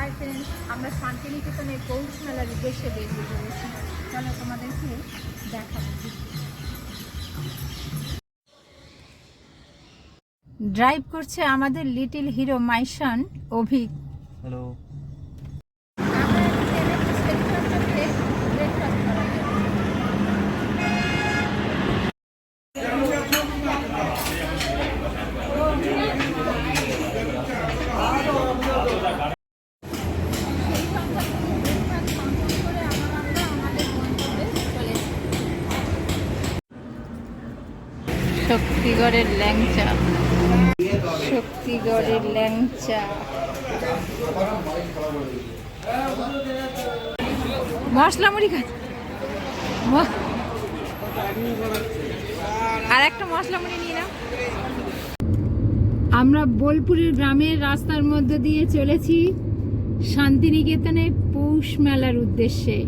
Hi friends, আমরা শান্তিনিকেতনের পৌষ মেলার উদ্দেশ্যে বেরিয়ে পড়েছি। চলো তোমাদেরকে দেখাবো। ড্রাইভ করছে আমাদের লিটল হিরো মাইশান অভিক। হ্যালো। শক্তিগড়ের ল্যাংচা, শক্তিগড়ের ল্যাংচা, মশলা মুড়ি খা, আর একটা মশলা মুড়ি নিয়ে নাও। আমরা বোলপুরের গ্রামের রাস্তার মধ্যে দিয়ে চলেছি শান্তিনিকেতনে পৌষ মেলার উদ্দেশ্যে।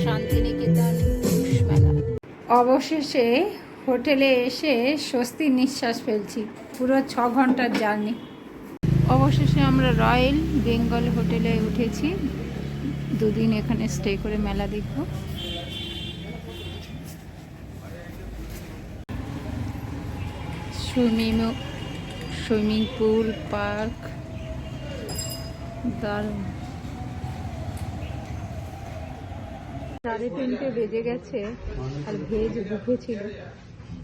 শান্তিনিকেতন পৌষ মেলা। অবশেষে হোটেলে এসে স্বস্তির নিঃশ্বাস ফেলছি। পুরো 6 ঘন্টার জার্নি। অবশেষে আমরা রয়্যাল বেঙ্গল হোটেলে উঠেছি। 2 দিন এখানে স্টে করে মেলা দেখব। সুইমিং পুল, পার্ক, দারুণ। 3:30 বেজে গেছে আর ভেজ বুফে ছিল,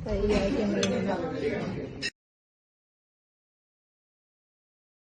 তাই এই আইটেম নিয়ে নিলাম।